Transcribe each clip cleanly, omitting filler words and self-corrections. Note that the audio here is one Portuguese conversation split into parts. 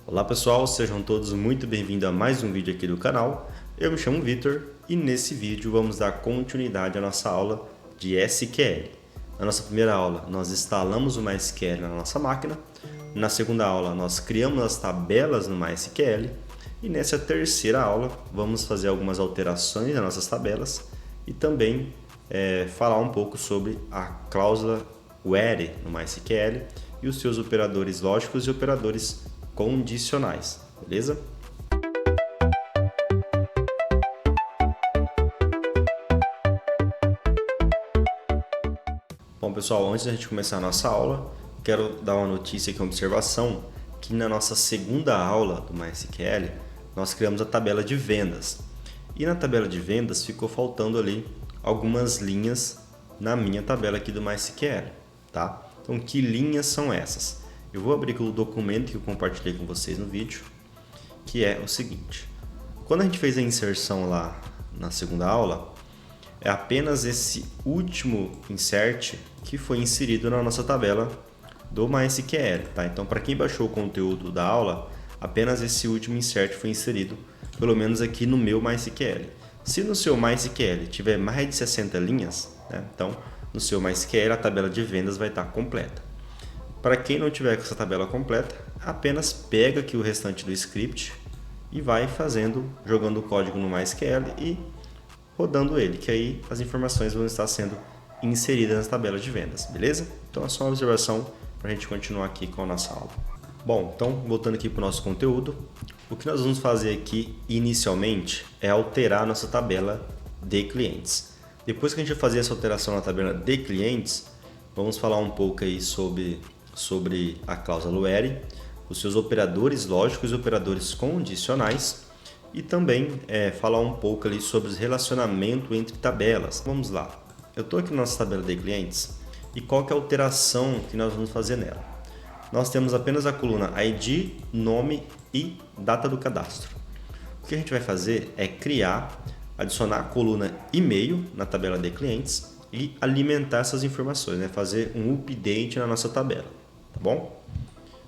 Olá pessoal, sejam todos muito bem-vindos a mais um vídeo aqui do canal. Eu me chamo Vitor e nesse vídeo vamos dar continuidade à nossa aula de SQL. Na nossa primeira aula nós instalamos o MySQL na nossa máquina, na segunda aula nós criamos as tabelas no MySQL e nessa terceira aula vamos fazer algumas alterações nas nossas tabelas e também falar um pouco sobre a cláusula where no MySQL e os seus operadores lógicos e operadores condicionais, beleza? Bom pessoal, antes da gente começar a nossa aula, quero dar uma notícia aqui, uma observação, que na nossa segunda aula do MySQL, nós criamos a tabela de vendas. E na tabela de vendas ficou faltando ali algumas linhas na minha tabela aqui do MySQL, tá? Então, que linhas são essas? Eu vou abrir aqui o documento que eu compartilhei com vocês no vídeo, que é o seguinte. Quando a gente fez a inserção lá na segunda aula, é apenas esse último insert que foi inserido na nossa tabela do MySQL, tá? Então, para quem baixou o conteúdo da aula, apenas esse último insert foi inserido, pelo menos aqui no meu MySQL. Se no seu MySQL tiver mais de 60 linhas, né? Então, no seu MySQL a tabela de vendas vai estar completa. Para quem não tiver com essa tabela completa, apenas pega aqui o restante do script e vai fazendo, jogando o código no MySQL e rodando ele, que aí as informações vão estar sendo inseridas nas tabelas de vendas, beleza? Então é só uma observação para a gente continuar aqui com a nossa aula. Bom, então voltando aqui para o nosso conteúdo, o que nós vamos fazer aqui inicialmente é alterar a nossa tabela de clientes. Depois que a gente fazer essa alteração na tabela de clientes, vamos falar um pouco aí sobre a cláusula where, os seus operadores lógicos e operadores condicionais e também falar um pouco ali sobre o relacionamento entre tabelas. Vamos lá, eu estou aqui na nossa tabela de clientes e qual que é a alteração que nós vamos fazer nela? Nós temos apenas a coluna ID, nome e data do cadastro. O que a gente vai fazer é adicionar a coluna e-mail na tabela de clientes e alimentar essas informações, né? Fazer um update na nossa tabela, tá bom?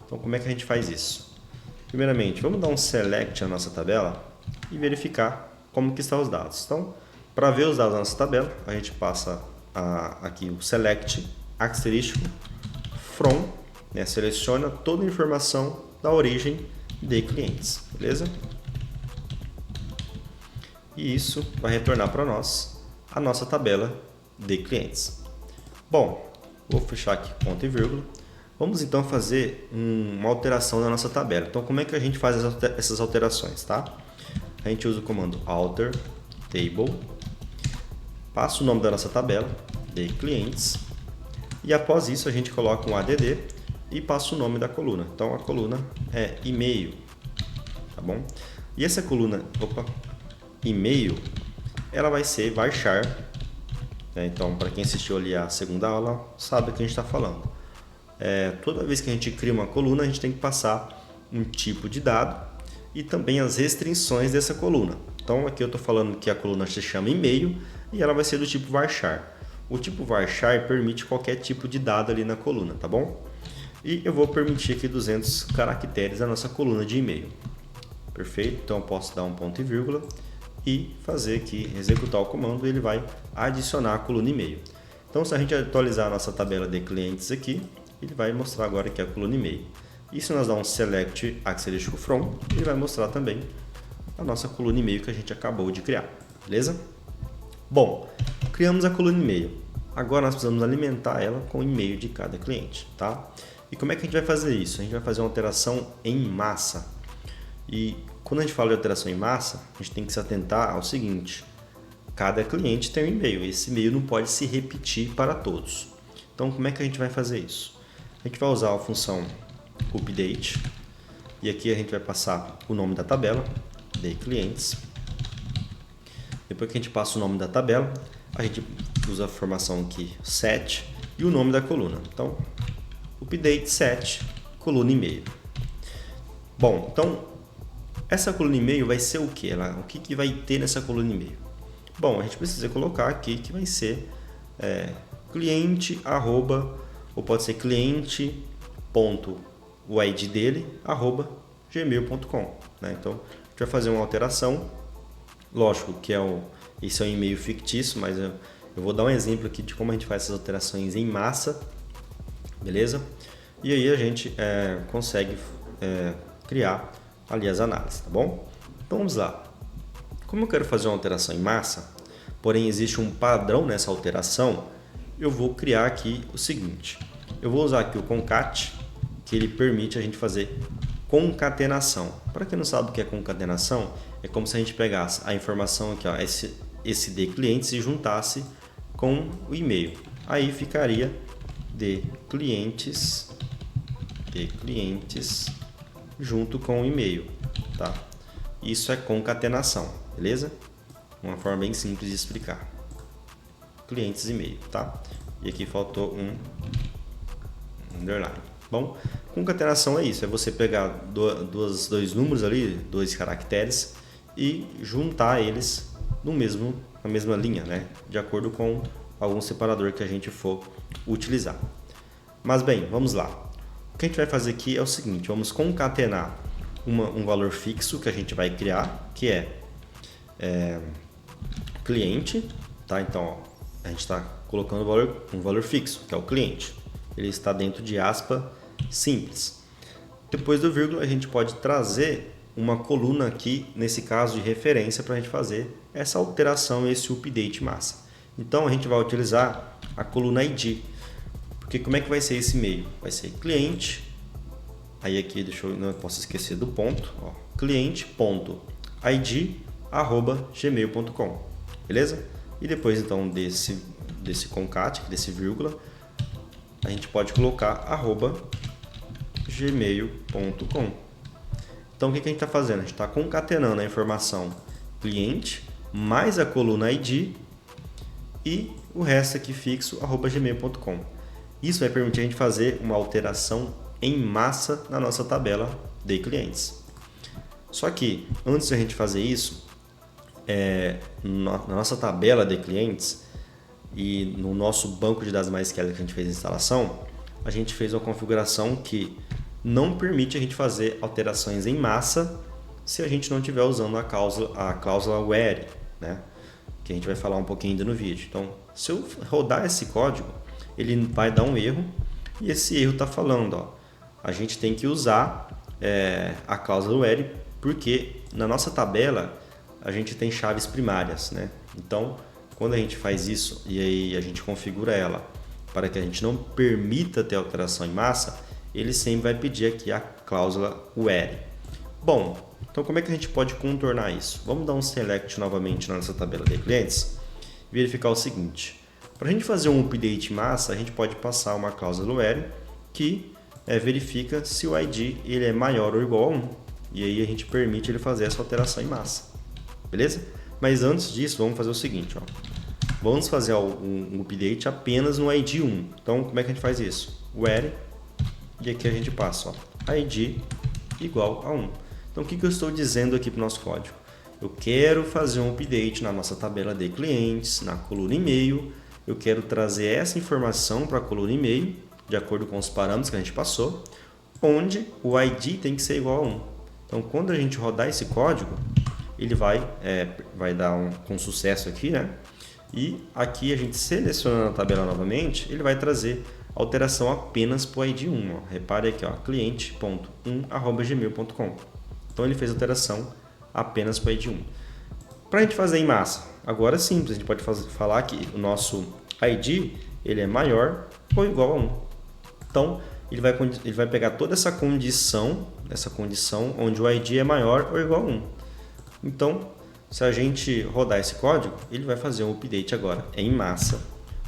Então, como é que a gente faz isso? Primeiramente, vamos dar um select na nossa tabela e verificar como que estão os dados. Então, para ver os dados da nossa tabela, a gente passa aqui o select asterístico from, né? Seleciona toda a informação da origem de clientes, beleza? E isso vai retornar para nós a nossa tabela de clientes. Bom, vou fechar aqui ponto e vírgula. Vamos então fazer uma alteração na nossa tabela. Então, como é que a gente faz essas alterações, tá? A gente usa o comando alter table, passa o nome da nossa tabela de clientes e após isso a gente coloca um add e passa o nome da coluna. Então, a coluna é e-mail, tá bom? E essa coluna, e-mail, ela vai ser varchar. Então, para quem assistiu ali a segunda aula, sabe o que a gente está falando. Toda vez que a gente cria uma coluna, a gente tem que passar um tipo de dado e também as restrições dessa coluna. Então, aqui eu estou falando que a coluna se chama e-mail e ela vai ser do tipo varchar. O tipo varchar permite qualquer tipo de dado ali na coluna, tá bom? E eu vou permitir aqui 200 caracteres na nossa coluna de e-mail. Perfeito? Então, eu posso dar um ponto e vírgula e fazer aqui, executar o comando, ele vai adicionar a coluna e-mail. Então, se a gente atualizar a nossa tabela de clientes aqui, ele vai mostrar agora aqui a coluna e-mail. E se nós dar um select asterístico from, ele vai mostrar também a nossa coluna e-mail que a gente acabou de criar, beleza? Bom, criamos a coluna e-mail. Agora nós precisamos alimentar ela com o e-mail de cada cliente, tá? E como é que a gente vai fazer isso? A gente vai fazer uma alteração em massa. E quando a gente fala de alteração em massa, a gente tem que se atentar ao seguinte: cada cliente tem um e-mail, esse e-mail não pode se repetir para todos. Então, como é que a gente vai fazer isso? A gente vai usar a função update e aqui a gente vai passar o nome da tabela de clientes. Depois que a gente passa o nome da tabela, a gente usa a formação aqui set e o nome da coluna. Então, update set coluna e-mail. Bom, então essa coluna e-mail vai ser o que? O que vai ter nessa coluna e-mail? Bom, a gente precisa colocar aqui que vai ser cliente arroba, ou pode ser cliente ponto o ID dele arroba gmail.com, né? Então, a gente vai fazer uma alteração. Lógico que esse é um e-mail fictício, mas eu vou dar um exemplo aqui de como a gente faz essas alterações em massa, beleza? E aí a gente consegue criar ali as análises, tá bom? Então vamos lá. Como eu quero fazer uma alteração em massa, porém existe um padrão nessa alteração, eu vou criar aqui o seguinte. Eu vou usar aqui o concat, que ele permite a gente fazer concatenação. Para quem não sabe o que é concatenação, é como se a gente pegasse a informação aqui, ó, esse de clientes e juntasse com o e-mail. Aí ficaria de clientes junto com o e-mail, tá? Isso é concatenação, beleza? Uma forma bem simples de explicar. Clientes e e-mail, tá? E aqui faltou um underline. Bom, concatenação é isso, é você pegar dois números ali, 2 caracteres e juntar eles na mesma linha, né? De acordo com algum separador que a gente for utilizar. Mas bem, vamos lá. O que a gente vai fazer aqui é o seguinte, vamos concatenar um valor fixo que a gente vai criar, que é cliente, tá? Então, ó, a gente está colocando um valor fixo, que é o cliente. Ele está dentro de aspa simples. Depois do vírgula, a gente pode trazer uma coluna aqui, nesse caso de referência, para a gente fazer essa alteração, esse update massa. Então, a gente vai utilizar a coluna ID. Porque como é que vai ser esse e-mail? Vai ser cliente, aí aqui não posso esquecer do ponto, ó, cliente.id@gmail.com, beleza? E depois então desse concat, desse vírgula, a gente pode colocar @gmail.com. Então o que a gente está fazendo? A gente está concatenando a informação cliente mais a coluna ID e o resto aqui fixo @gmail.com. Isso vai permitir a gente fazer uma alteração em massa na nossa tabela de clientes. Só que antes de a gente fazer isso, na nossa tabela de clientes e no nosso banco de dados MySQL que a gente fez a instalação, a gente fez uma configuração que não permite a gente fazer alterações em massa se a gente não estiver usando a cláusula where, né? Que a gente vai falar um pouquinho ainda no vídeo. Então, se eu rodar esse código, ele vai dar um erro e esse erro está falando, ó, a gente tem que usar a cláusula where porque na nossa tabela a gente tem chaves primárias, né? Então, quando a gente faz isso e aí a gente configura ela para que a gente não permita ter alteração em massa, ele sempre vai pedir aqui a cláusula where. Bom, então como é que a gente pode contornar isso? Vamos dar um select novamente na nossa tabela de clientes e verificar o seguinte. Para a gente fazer um update em massa, a gente pode passar uma cláusula where que verifica se o ID ele é maior ou igual a 1. E aí a gente permite ele fazer essa alteração em massa. Beleza? Mas antes disso, vamos fazer o seguinte. Ó. Vamos fazer um update apenas no ID 1. Então, como é que a gente faz isso? Where, e aqui a gente passa ó, ID igual a 1. Então, o que eu estou dizendo aqui para o nosso código? Eu quero fazer um update na nossa tabela de clientes, na coluna e-mail. Eu quero trazer essa informação para a coluna e-mail, de acordo com os parâmetros que a gente passou, onde o ID tem que ser igual a 1. Então, quando a gente rodar esse código, ele vai dar com sucesso aqui, né? E aqui a gente selecionando a tabela novamente, ele vai trazer alteração apenas para o ID 1. Ó. Repare aqui, ó, cliente.1@gmail.com. Então, ele fez alteração apenas para o ID 1. Para a gente fazer em massa, agora é simples, a gente pode falar que o nosso ID ele é maior ou igual a 1. Então, ele vai pegar toda essa condição onde o ID é maior ou igual a 1. Então, se a gente rodar esse código, ele vai fazer um update agora em massa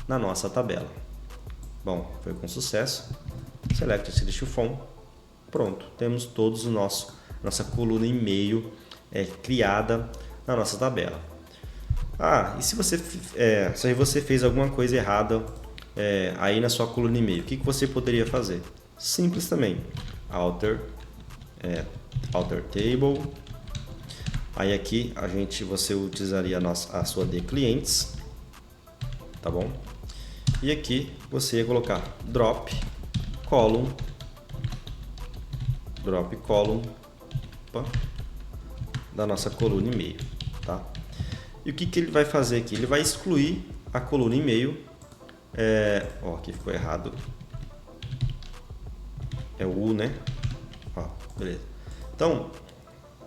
na nossa tabela. Bom, foi com sucesso. Select Select From. Pronto, temos todos nossa coluna e-mail criada na nossa tabela. E se você fez alguma coisa errada aí na sua coluna e-mail, o que você poderia fazer? Simples também. Alter table. Aí aqui você utilizaria a sua de clientes, tá bom? E aqui você ia colocar drop column da nossa coluna e meio, tá? E o que ele vai fazer aqui? Ele vai excluir a coluna e meio. Aqui ficou errado. É o U, né? Beleza. Então,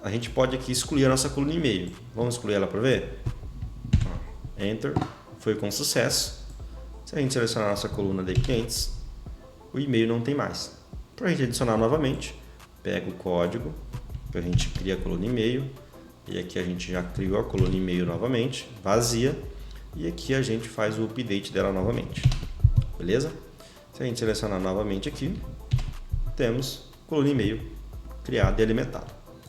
a gente pode aqui excluir a nossa coluna e meio. Vamos excluir ela para ver? Enter. Foi com sucesso. Se a gente selecionar a nossa coluna de clientes, o e-mail não tem mais. Para a gente adicionar novamente, pega o código, que a gente cria a coluna e-mail, e aqui a gente já criou a coluna e-mail novamente, vazia, e aqui a gente faz o update dela novamente. Beleza? Se a gente selecionar novamente aqui, temos coluna e-mail criada e alimentada.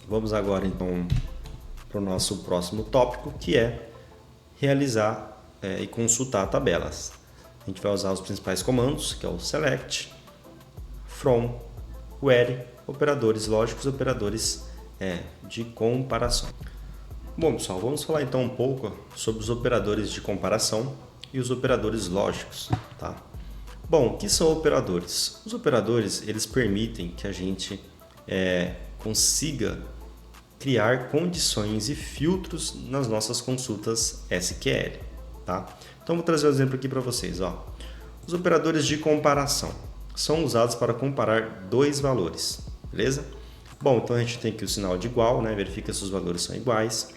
Vamos agora então para o nosso próximo tópico, que é realizar e consultar tabelas. A gente vai usar os principais comandos, que é o select, from, where, operadores lógicos, operadores de comparação. Bom, pessoal, vamos falar então um pouco sobre os operadores de comparação e os operadores lógicos, tá? Bom, o que são operadores? Os operadores, eles permitem que a gente consiga criar condições e filtros nas nossas consultas SQL, tá? Então, vou trazer um exemplo aqui para vocês, ó. Os operadores de comparação são usados para comparar dois valores, beleza? Bom, então a gente tem aqui o sinal de igual, né? Verifica se os valores são iguais.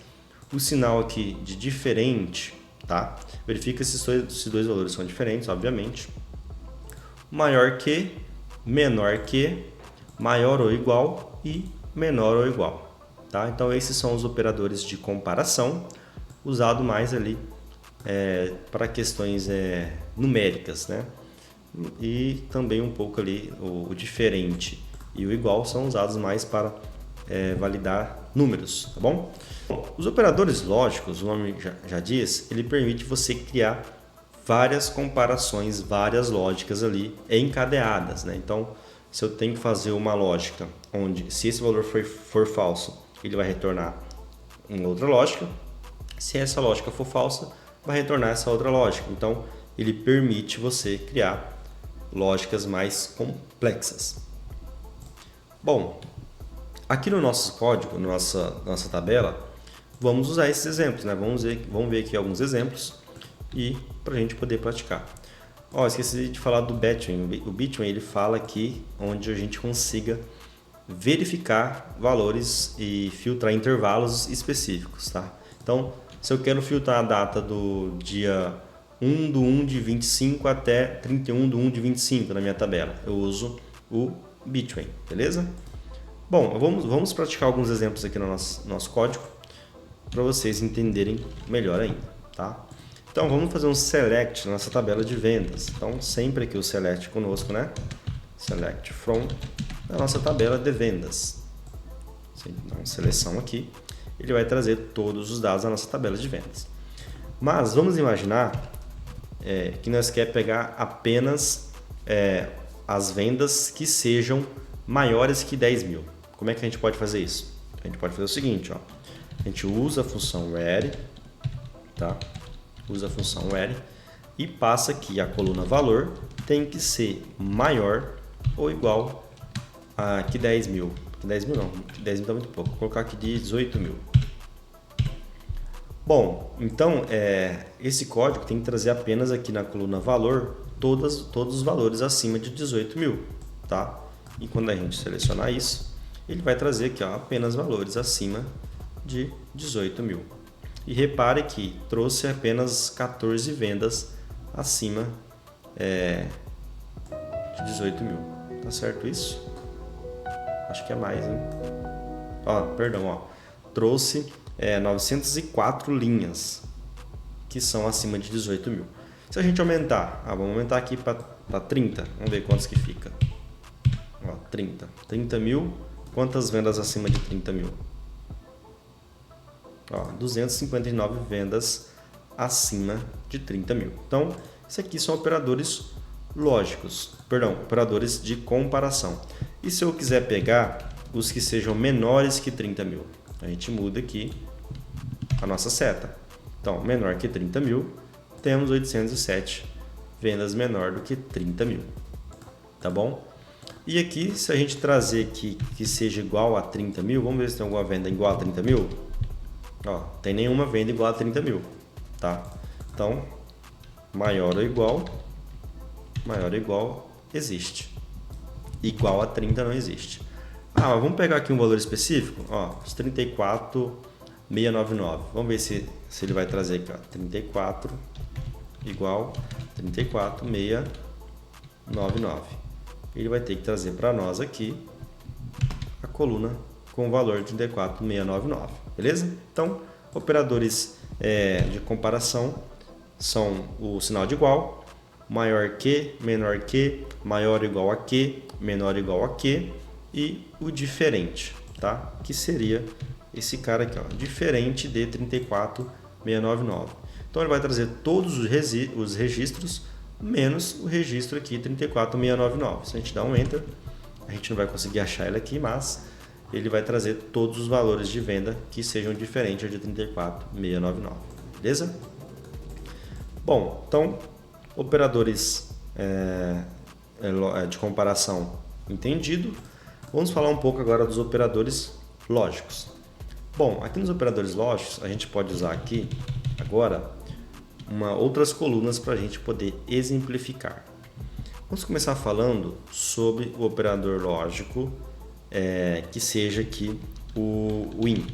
O sinal aqui de diferente, tá? Verifica se esses dois valores são diferentes, obviamente. Maior que, menor que, maior ou igual e menor ou igual, tá? Então esses são os operadores de comparação, usado mais ali para questões numéricas, né? E também um pouco ali o diferente e o igual são usados mais para validar números, tá bom? Os operadores lógicos, o nome já diz, ele permite você criar várias comparações, várias lógicas ali encadeadas, né? Então, se eu tenho que fazer uma lógica onde, se esse valor for falso, ele vai retornar uma outra lógica. Se essa lógica for falsa, vai retornar essa outra lógica. Então, ele permite você criar lógicas mais complexas. Bom, aqui no nosso código, nossa tabela, vamos usar esses exemplos, né? Vamos ver aqui alguns exemplos e para a gente poder praticar. Esqueci de falar do Between. O Between ele fala aqui onde a gente consiga verificar valores e filtrar intervalos específicos, tá? Então, se eu quero filtrar a data do dia 1/1 de 25 até 31/1 de 25 na minha tabela, eu uso o Between, beleza? Bom, vamos praticar alguns exemplos aqui no nosso código para vocês entenderem melhor ainda, tá? Então, vamos fazer um select na nossa tabela de vendas. Então, sempre aqui o select conosco, né? Select from na nossa tabela de vendas. Então, seleção aqui, ele vai trazer todos os dados da nossa tabela de vendas. Mas vamos imaginar que nós queremos pegar apenas as vendas que sejam maiores que 10 mil. Como é que a gente pode fazer isso? A gente pode fazer o seguinte, ó. A gente usa a função where, tá? Usa a função where e passa que a coluna valor tem que ser maior ou igual a que 10 mil. Que 10 mil não, que 10 mil está muito pouco. Vou colocar aqui de 18 mil. Bom, então esse código tem que trazer apenas aqui na coluna valor todos os valores acima de 18 mil, tá? E quando a gente selecionar isso, ele vai trazer aqui apenas valores acima de 18 mil. E repare que trouxe apenas 14 vendas acima de 18 mil. Tá certo isso? Acho que é mais, hein? Trouxe 904 linhas que são acima de 18 mil. Se a gente aumentar, vamos aumentar aqui para 30, vamos ver quantos que fica. 30 mil, quantas vendas acima de 30 mil? 259 vendas acima de 30 mil. Então, isso aqui são operadores lógicos, operadores de comparação. E se eu quiser pegar os que sejam menores que 30 mil? A gente muda aqui a nossa seta. Então, menor que 30 mil, temos 807 vendas menor do que 30 mil. Tá bom? E aqui, se a gente trazer aqui que seja igual a 30 mil, vamos ver se tem alguma venda igual a 30 mil. Ó, tem nenhuma venda igual a 30 mil, tá? Então, maior ou igual existe. Igual a 30 não existe. Ah, mas vamos pegar aqui um valor específico, ó, os 34.699. Vamos ver se ele vai trazer aqui, ó, 34 igual 34.699. Ele vai ter que trazer para nós aqui a coluna com o valor de 34.699, beleza? Então, operadores de comparação são o sinal de igual, maior que, menor que, maior ou igual a que, menor ou igual a que, e o diferente, tá? Que seria esse cara aqui, ó, diferente de 34.699. Então ele vai trazer todos os registros menos o registro aqui 34.699. Se a gente dá um enter, a gente não vai conseguir achar ele aqui, mas ele vai trazer todos os valores de venda que sejam diferentes de 34.699, beleza? Bom, então operadores de comparação entendido. Vamos falar um pouco agora dos operadores lógicos. Bom, aqui nos operadores lógicos a gente pode usar aqui agora outras colunas para a gente poder exemplificar. Vamos começar falando sobre o operador lógico que seja aqui o IN,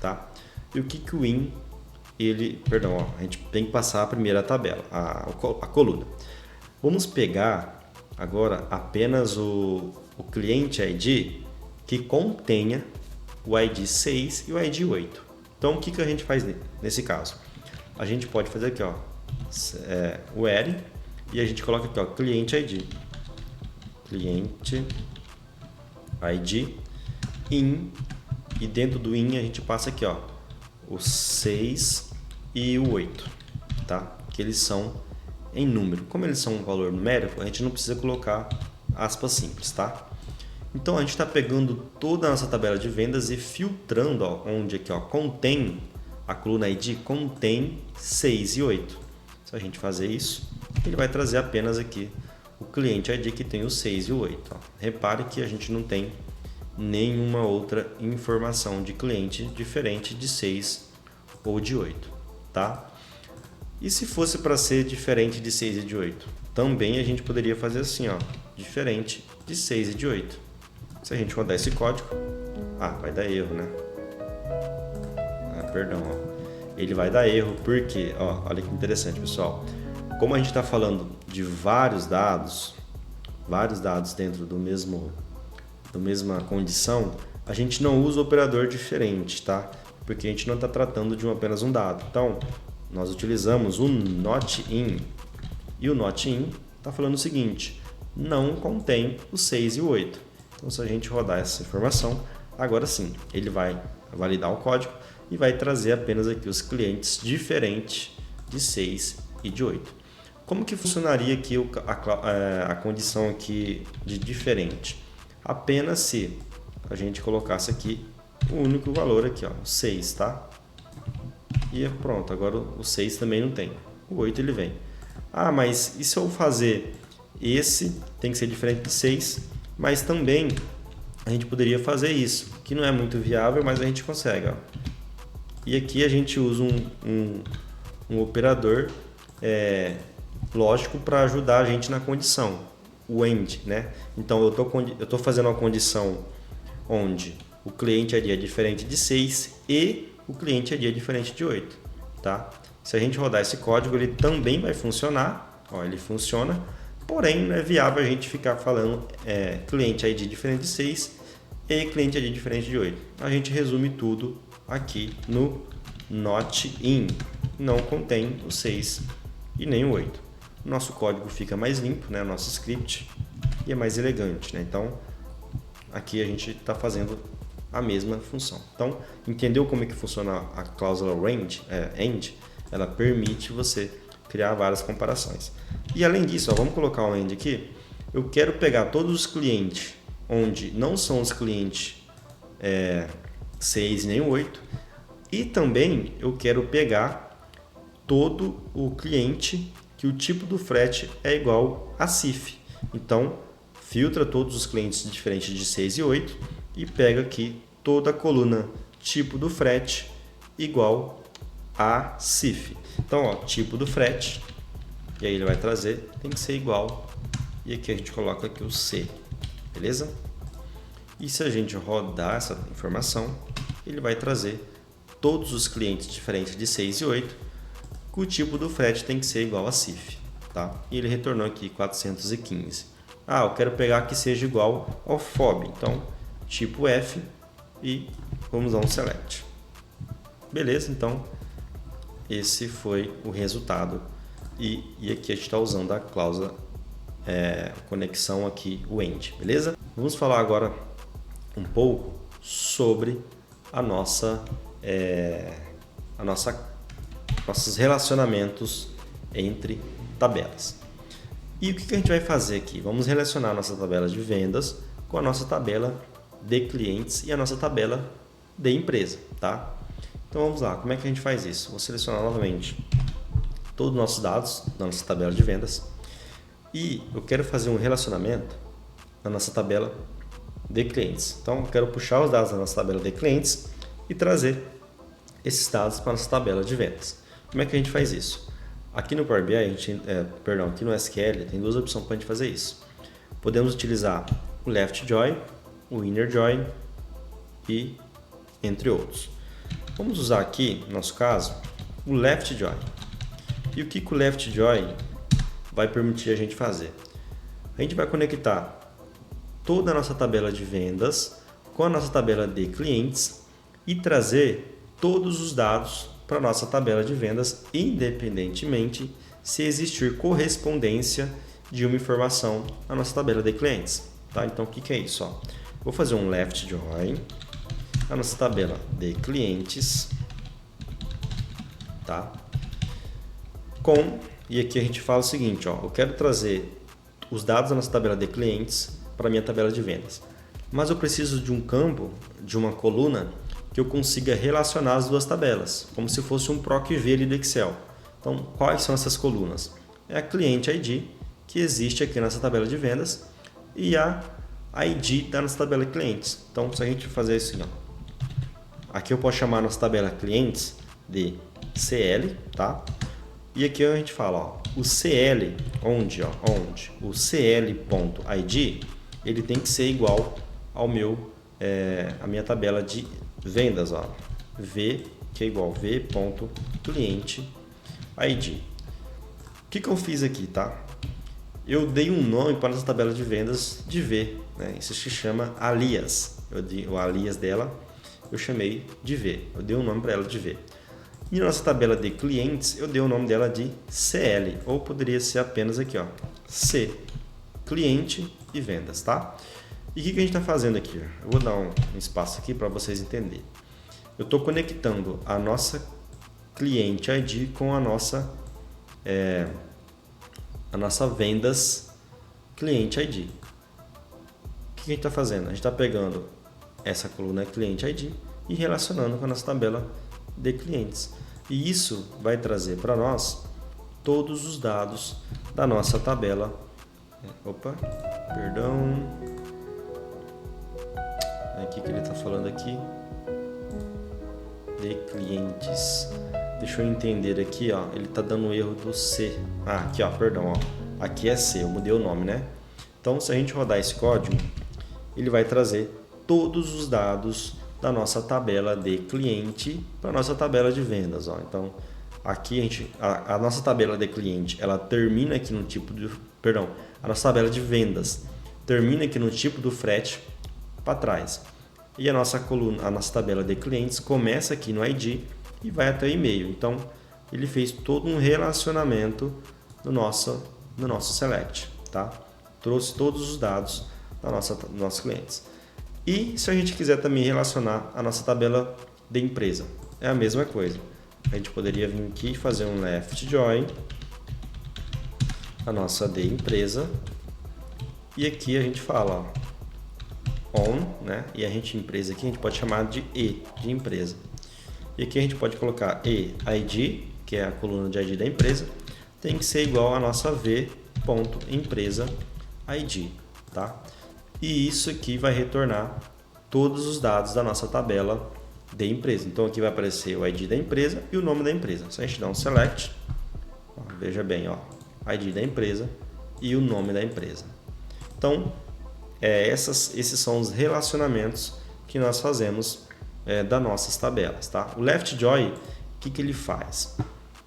tá? E o que o IN a gente tem que passar a primeira tabela, a coluna. Vamos pegar agora apenas o cliente ID que contenha o ID 6 e o ID 8. Então o que a gente faz nesse caso? A gente pode fazer aqui, ó, o L, e a gente coloca aqui, ó, cliente ID IN, e dentro do IN a gente passa aqui, ó, o 6 e o 8, tá? Que eles são em número. Como eles são um valor numérico, a gente não precisa colocar aspas simples, tá? Então a gente está pegando toda a nossa tabela de vendas e filtrando, ó, onde aqui, ó, contém a coluna ID, contém 6 e 8. Se a gente fazer isso, ele vai trazer apenas aqui o cliente ID que tem o 6 e o 8. Ó. Repare que a gente não tem nenhuma outra informação de cliente diferente de 6 ou de 8, tá? E se fosse para ser diferente de 6 e de 8? Também a gente poderia fazer assim, ó, diferente de 6 e de 8. Se a gente rodar esse código, vai dar erro, né? Perdão, ó. Ele vai dar erro porque, ó, olha que interessante, pessoal. Como a gente está falando de vários dados dentro da mesma condição, a gente não usa operador diferente, tá? Porque a gente não está tratando de apenas um dado. Então, nós utilizamos o not in, e o not in está falando o seguinte: não contém o 6 e o 8. Então, se a gente rodar essa informação, agora sim, ele vai validar o código e vai trazer apenas aqui os clientes diferentes de 6 e de 8. Como que funcionaria aqui a condição aqui de diferente? Apenas se a gente colocasse aqui o único valor aqui, ó, 6, tá? E pronto, agora o 6 também não tem. O 8 ele vem. Mas e se eu fazer esse, tem que ser diferente de 6, mas também a gente poderia fazer isso, que não é muito viável, mas a gente consegue, ó. E aqui a gente usa um operador lógico para ajudar a gente na condição, o AND, né? Então eu tô fazendo uma condição onde o cliente ID é diferente de 6 e o cliente ID é diferente de 8, tá? Se a gente rodar esse código, ele também vai funcionar, ó, ele funciona, porém não é viável a gente ficar falando cliente ID diferente de 6 e cliente ID diferente de 8. A gente resume tudo aqui no not in, não contém o 6 e nem o 8. Nosso código fica mais limpo, né? Nosso script, e é mais elegante, né? Então aqui a gente está fazendo a mesma função. Então, entendeu como é que funciona a cláusula AND? Ela permite você criar várias comparações. E além disso, vamos colocar um AND aqui. Eu quero pegar todos os clientes onde não são os clientes 6 nem 8, e também eu quero pegar todo o cliente que o tipo do frete é igual a CIF. Então, filtra todos os clientes diferentes de 6 e 8 e pega aqui toda a coluna tipo do frete igual a CIF. Então, ó, tipo do frete, e aí ele vai trazer, tem que ser igual, e aqui a gente coloca aqui o C, beleza? E se a gente rodar essa informação, ele vai trazer todos os clientes diferentes de 6 e 8, que o tipo do frete tem que ser igual a CIF, tá? E ele retornou aqui 415. Ah, eu quero pegar que seja igual ao FOB, então tipo F e vamos dar um select. Beleza, então esse foi o resultado e aqui a gente está usando a cláusula conexão aqui, o end, beleza? Vamos falar agora um pouco sobre nossos relacionamentos entre tabelas. E o que a gente vai fazer aqui? Vamos relacionar a nossa tabela de vendas com a nossa tabela de clientes e a nossa tabela de empresa, tá? Então vamos lá, como é que a gente faz isso? Vou selecionar novamente todos os nossos dados da nossa tabela de vendas e eu quero fazer um relacionamento na nossa tabela de clientes. Então eu quero puxar os dados da nossa tabela de clientes e trazer esses dados para a nossa tabela de vendas. Como é que a gente faz isso? Aqui no Power BI, aqui no SQL, tem duas opções para a gente fazer isso. Podemos utilizar o left join, o inner join e entre outros. Vamos usar aqui, no nosso caso, o left join. E o que o left join vai permitir a gente fazer? A gente vai conectar toda a nossa tabela de vendas com a nossa tabela de clientes e trazer todos os dados para a nossa tabela de vendas, independentemente se existir correspondência de uma informação na nossa tabela de clientes. Tá? Então, o que é isso? Ó? Vou fazer um left join na nossa tabela de clientes, tá? E aqui a gente fala o seguinte, ó, eu quero trazer os dados da nossa tabela de clientes para a minha tabela de vendas, mas eu preciso de um campo, de uma coluna que eu consiga relacionar as duas tabelas, como se fosse um PROC-V ali do Excel. Então, quais são essas colunas? É a Cliente ID, que existe aqui nessa tabela de vendas, e a ID da nossa tabela de clientes. Então, se a gente fazer assim, ó, aqui eu posso chamar a nossa tabela clientes de CL, tá? E aqui a gente fala, ó, o CL, onde o CL.ID, ele tem que ser igual ao a minha tabela de vendas, ó, V, que é igual v.cliente ID. O que eu fiz aqui, tá? Eu dei um nome para essa tabela de vendas de V, né? Isso se chama alias. O alias dela eu chamei de V. Eu dei um nome para ela de V. E na nossa tabela de clientes eu dei o nome dela de CL, ou poderia ser apenas aqui, ó, C, cliente e vendas, tá? E o que a gente está fazendo aqui? Eu vou dar um espaço aqui para vocês entenderem. Eu estou conectando a nossa cliente ID com a nossa vendas cliente ID. O que a gente está fazendo? A gente está pegando essa coluna cliente ID e relacionando com a nossa tabela de clientes. E isso vai trazer para nós todos os dados da nossa tabela. O que ele está falando aqui? De clientes. Deixa eu entender aqui, ó. Ele está dando um erro do C. Aqui, ó, perdão, ó. Aqui é C, eu mudei o nome, né? Então, se a gente rodar esse código, ele vai trazer todos os dados da nossa tabela de cliente para a nossa tabela de vendas, ó. Então, aqui a nossa tabela de cliente, ela termina aqui no tipo de, a nossa tabela de vendas termina aqui no tipo do frete para trás. E a nossa coluna, a nossa tabela de clientes começa aqui no ID e vai até o e-mail. Então, ele fez todo um relacionamento no nosso select, tá? Trouxe todos os dados dos nossos clientes. E se a gente quiser também relacionar a nossa tabela de empresa, é a mesma coisa. A gente poderia vir aqui e fazer um left join a nossa de empresa. E aqui a gente fala, ó, on, né? E a gente empresa aqui a gente pode chamar de E de empresa. E aqui a gente pode colocar EID, que é a coluna de ID da empresa, tem que ser igual a nossa V.empresa ID, tá? E isso aqui vai retornar todos os dados da nossa tabela de empresa. Então aqui vai aparecer o ID da empresa e o nome da empresa. Se a gente dá um select, ó, veja bem, ó, ID da empresa e o nome da empresa. Então, esses são os relacionamentos que nós fazemos das nossas tabelas, tá? O LeftJoy, o que ele faz?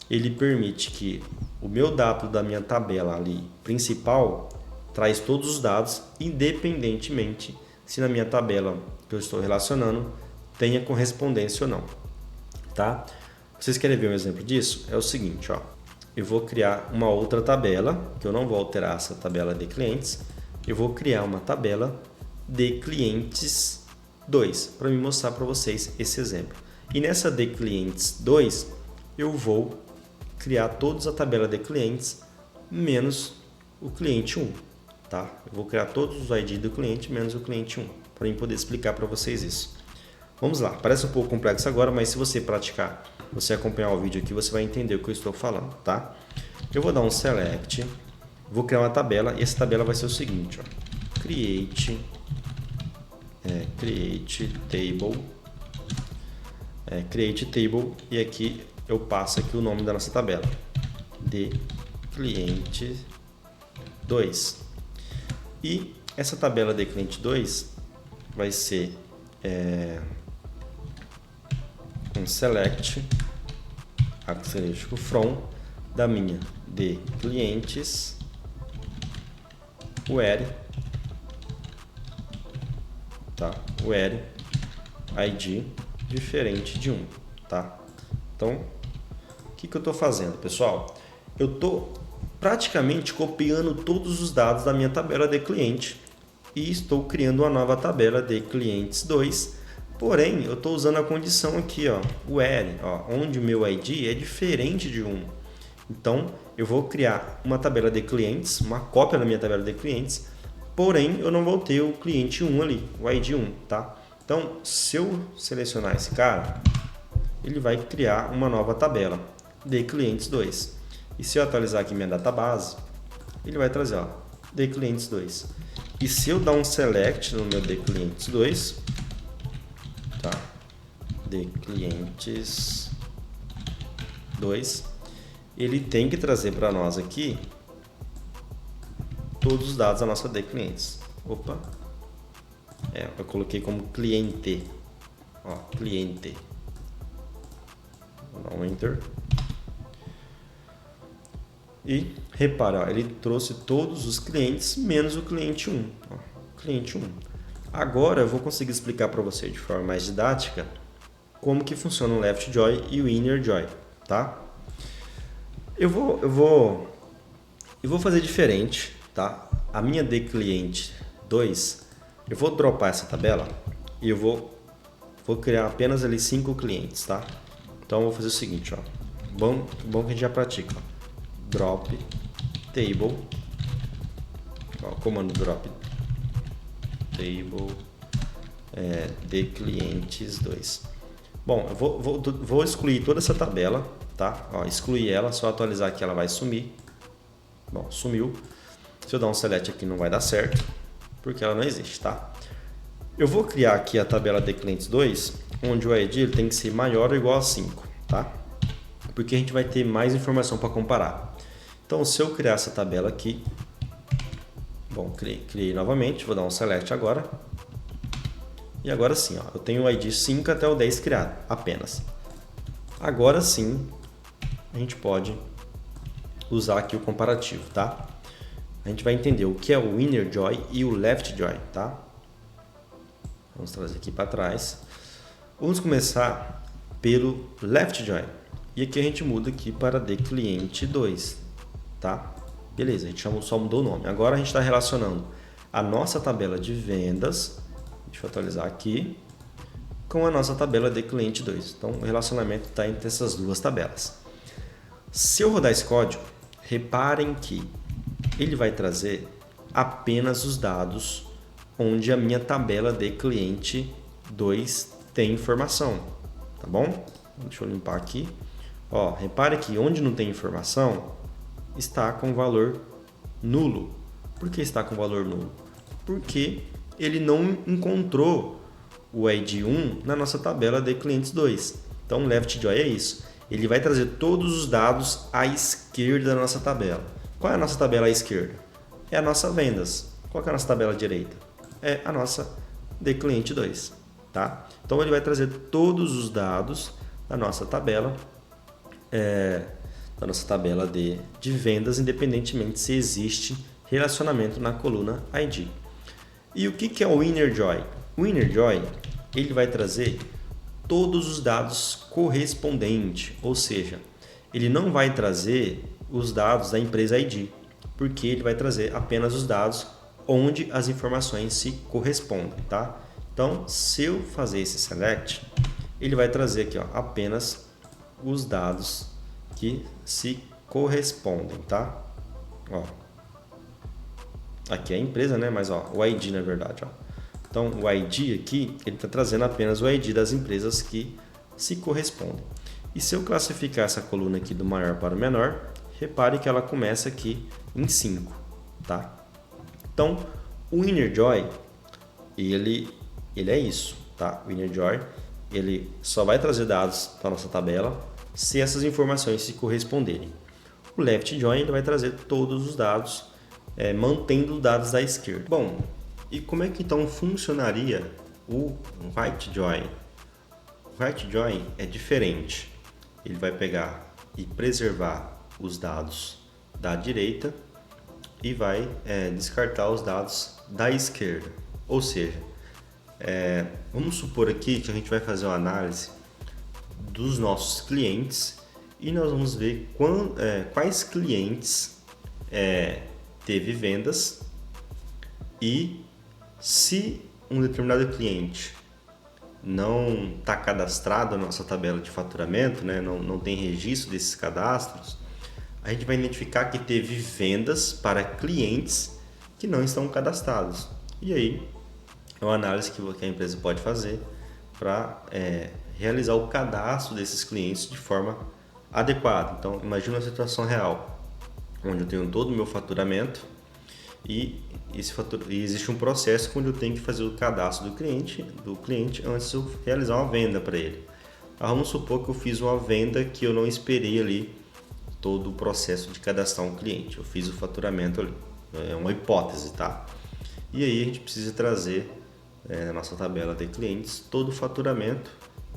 Ele permite que o meu dado da minha tabela ali principal traz todos os dados, independentemente se na minha tabela que eu estou relacionando tenha correspondência ou não, tá? Vocês querem ver um exemplo disso? É o seguinte, ó, eu vou criar uma outra tabela, que eu não vou alterar essa tabela de clientes, eu vou criar uma tabela de clientes 2, para me mostrar para vocês esse exemplo. E nessa de clientes 2, eu vou criar todos a tabela de clientes menos o cliente 1, tá? Eu vou criar todos os ID do cliente menos o cliente 1, para eu poder explicar para vocês isso. Vamos lá, parece um pouco complexo agora, mas se você praticar, você acompanhar o vídeo aqui, você vai entender o que eu estou falando, tá? Eu vou dar um select, vou criar uma tabela e essa tabela vai ser o seguinte, ó, create table, e aqui eu passo aqui o nome da nossa tabela, de cliente 2. E essa tabela de cliente 2 vai ser um select asterisco from da minha de clientes where, tá? Where ID diferente de 1, tá? Então, o que eu estou fazendo, pessoal? Eu estou praticamente copiando todos os dados da minha tabela de cliente e estou criando uma nova tabela de clientes 2. Porém, eu estou usando a condição aqui, ó, where, ó, onde o meu ID é diferente de 1. Então, eu vou criar uma tabela de clientes, uma cópia da minha tabela de clientes, porém, eu não vou ter o cliente 1 ali, o ID 1, tá? Então, se eu selecionar esse cara, ele vai criar uma nova tabela de clientes 2. E se eu atualizar aqui minha database, ele vai trazer, ó, de clientes 2. E se eu dar um select no meu de clientes 2, tá? De clientes 2, ele tem que trazer para nós aqui todos os dados da nossa de clientes. Opa, eu coloquei como cliente, ó, cliente. Vou dar um enter. E repara, ó, ele trouxe todos os clientes menos o cliente 1. Ó, cliente 1. Agora eu vou conseguir explicar para você de forma mais didática como que funciona o LeftJoy e o InnerJoy, tá? Eu vou fazer diferente, tá? A minha de cliente 2, eu vou dropar essa tabela e eu vou criar apenas ali 5 clientes, tá? Então eu vou fazer o seguinte, ó. Bom que a gente já pratica, ó. Drop table, ó, comando drop table de clientes 2. Bom, eu vou excluir toda essa tabela, tá? Ó, excluir ela, só atualizar aqui ela vai sumir. Bom, sumiu. Se eu dar um select aqui não vai dar certo, porque ela não existe, tá? Eu vou criar aqui a tabela de clientes 2, onde o ID ele tem que ser maior ou igual a 5, tá? Porque a gente vai ter mais informação para comparar. Então, se eu criar essa tabela aqui, bom, criei novamente, vou dar um select agora. E agora sim, ó, eu tenho o ID 5 até o 10 criado, apenas. Agora sim, a gente pode usar aqui o comparativo, tá? A gente vai entender o que é o InnerJoy e o LeftJoy, tá? Vamos trazer aqui para trás. Vamos começar pelo LeftJoy. E aqui a gente muda aqui para de cliente 2, tá? Beleza, a gente só mudou o nome. Agora a gente está relacionando a nossa tabela de vendas, deixa eu atualizar aqui, com a nossa tabela de cliente 2. Então o relacionamento está entre essas duas tabelas. Se eu rodar esse código, reparem que ele vai trazer apenas os dados onde a minha tabela de cliente 2 tem informação, tá bom? Deixa eu limpar aqui. Ó, repare que onde não tem informação está com valor nulo. Por que está com valor nulo? porque ele não encontrou o ID 1 na nossa tabela de clientes 2. Então, left join é isso. Ele vai trazer todos os dados à esquerda da nossa tabela. Qual é a nossa tabela à esquerda? É a nossa vendas. Qual é a nossa tabela à direita? É a nossa de cliente 2. Tá? Então, ele vai trazer todos os dados da nossa tabela, de vendas, independentemente se existe relacionamento na coluna ID. E o que é o Inner Join? O Inner Join, ele vai trazer todos os dados correspondentes, ou seja, ele não vai trazer os dados da empresa ID, porque ele vai trazer apenas os dados onde as informações se correspondem, tá? Então, se eu fazer esse select, ele vai trazer aqui, ó, apenas os dados que se correspondem, tá? Ó, aqui é a empresa, né? Mas ó, o ID na verdade, ó. Então, o ID aqui, ele está trazendo apenas o ID das empresas que se correspondem. E se eu classificar essa coluna aqui do maior para o menor, repare que ela começa aqui em 5, tá? Então, o Inner Join, ele é isso, tá? O Inner Join, ele só vai trazer dados para a nossa tabela se essas informações se corresponderem. O Left Join, ele vai trazer todos os dados, mantendo os dados da esquerda. Bom, e como é que então funcionaria o Right Join? O Right Join é diferente. Ele vai pegar e preservar os dados da direita e vai descartar os dados da esquerda. Ou seja, vamos supor aqui que a gente vai fazer uma análise dos nossos clientes e nós vamos ver quais clientes teve vendas e se um determinado cliente não está cadastrado na nossa tabela de faturamento, né, não tem registro desses cadastros, a gente vai identificar que teve vendas para clientes que não estão cadastrados. E aí é uma análise que a empresa pode fazer para realizar o cadastro desses clientes de forma adequada. Então, imagine uma situação real, onde eu tenho todo o meu faturamento e existe um processo onde eu tenho que fazer o cadastro do cliente antes de eu realizar uma venda para ele. Vamos supor que eu fiz uma venda que eu não esperei ali todo o processo de cadastrar um cliente. Eu fiz o faturamento ali, é uma hipótese, tá? E aí a gente precisa trazer na nossa tabela de clientes todo o faturamento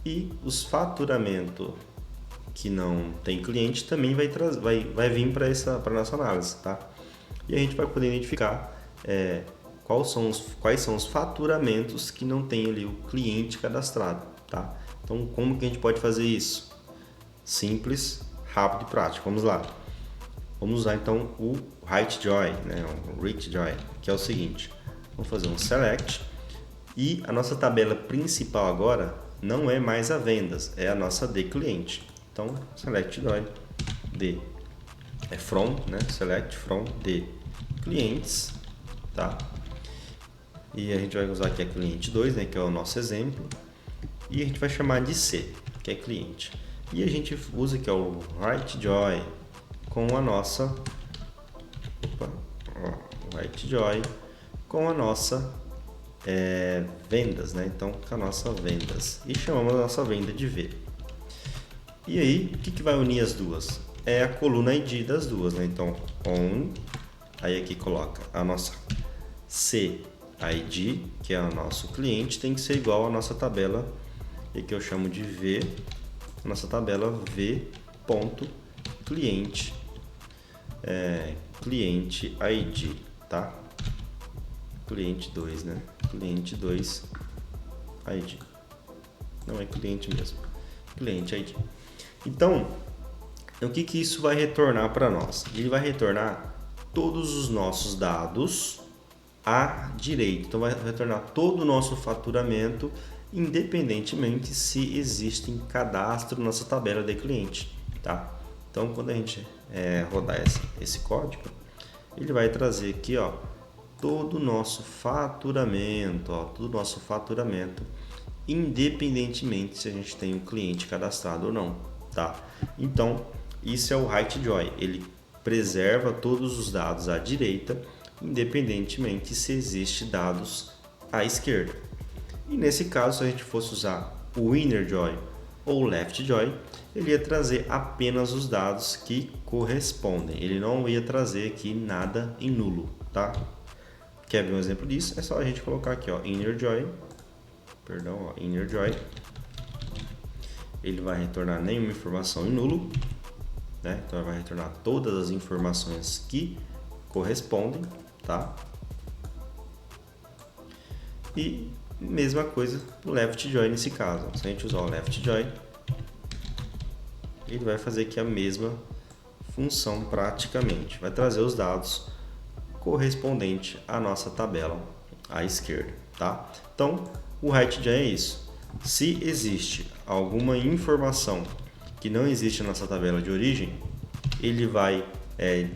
e os faturamentos que não tem cliente também vai vir para a nossa análise, tá? E a gente vai poder identificar quais são os faturamentos que não tem ali o cliente cadastrado, tá? Então, como que a gente pode fazer isso? Simples, rápido e prático. Vamos lá. Vamos usar então o Right Join, né? O Right Join, que é o seguinte. Vamos fazer um select e a nossa tabela principal agora não é mais a vendas, é a nossa de cliente. Então, select join de from, né? Select from de clientes, tá? E a gente vai usar aqui a cliente 2, né, que é o nosso exemplo, e a gente vai chamar de C, que é cliente. E a gente usa que é o Right Join com a nossa Right Join com a nossa vendas, né? Então, com a nossa vendas e chamamos a nossa venda de V. E aí, o que vai unir as duas? É a coluna ID das duas, né? Então, aí aqui coloca a nossa CID, que é o nosso cliente, tem que ser igual à nossa tabela, e que eu chamo de V, a nossa tabela V.cliente, cliente ID, tá? Cliente 2, né? Cliente 2 ID. Não é cliente mesmo. Cliente ID. Então, o que isso vai retornar para nós? Ele vai retornar todos os nossos dados à direita. Então, vai retornar todo o nosso faturamento, independentemente se existe em cadastro na nossa tabela de cliente, tá? Então, quando a gente rodar esse código, ele vai trazer aqui, ó, todo o nosso faturamento, independentemente se a gente tem um cliente cadastrado ou não, tá? Então, isso é o Right Join, ele preserva todos os dados à direita independentemente se existe dados à esquerda. E nesse caso, se a gente fosse usar o inner join ou left join, ele ia trazer apenas os dados que correspondem. Ele não ia trazer aqui nada em nulo, tá? Quer ver um exemplo disso? É só a gente colocar aqui, ó, inner join. Ele vai retornar nenhuma informação em nulo, né? Então ele vai retornar todas as informações que correspondem, tá? E mesma coisa o left join nesse caso. Se a gente usar o left join, ele vai fazer aqui a mesma função praticamente. Vai trazer os dados correspondentes à nossa tabela à esquerda, tá? Então, o right join é isso. Se existe alguma informação que não existe na nossa tabela de origem, ele vai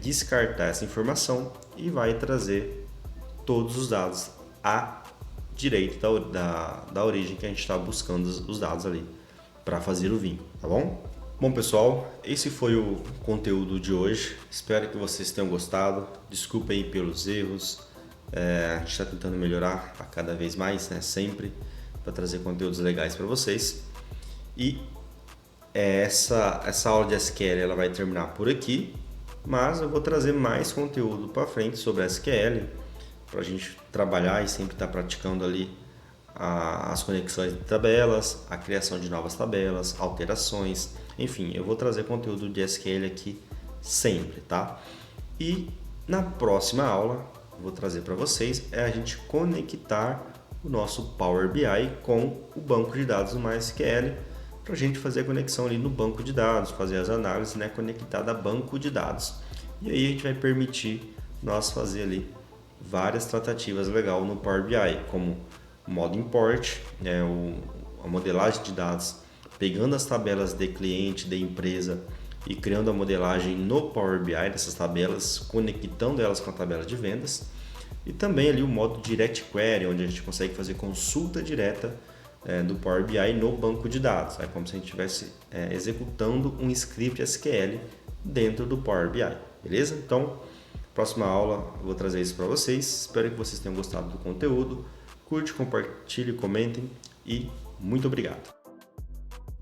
descartar essa informação e vai trazer todos os dados à direita da origem que a gente está buscando os dados ali para fazer o vinho, tá bom? Bom, pessoal, esse foi o conteúdo de hoje. Espero que vocês tenham gostado. Desculpem aí pelos erros. A gente está tentando melhorar a cada vez mais, né? Sempre, para trazer conteúdos legais para vocês. E essa aula de SQL ela vai terminar por aqui, mas eu vou trazer mais conteúdo para frente sobre SQL, para a gente trabalhar e sempre estar praticando ali as conexões de tabelas, a criação de novas tabelas, alterações, enfim, eu vou trazer conteúdo de SQL aqui sempre, tá? E na próxima aula, vou trazer para vocês a gente conectar o nosso Power BI com o banco de dados do MySQL, para a gente fazer a conexão ali no banco de dados, fazer as análises, né, conectada a banco de dados. E aí a gente vai permitir nós fazer ali várias tratativas legais no Power BI, como o modo import, né, a modelagem de dados, pegando as tabelas de cliente, de empresa e criando a modelagem no Power BI dessas tabelas, conectando elas com a tabela de vendas. E também ali o modo Direct Query, onde a gente consegue fazer consulta direta do Power BI no banco de dados. É como se a gente estivesse executando um script SQL dentro do Power BI, beleza? Então, próxima aula eu vou trazer isso para vocês. Espero que vocês tenham gostado do conteúdo. Curte, compartilhe, comentem e muito obrigado.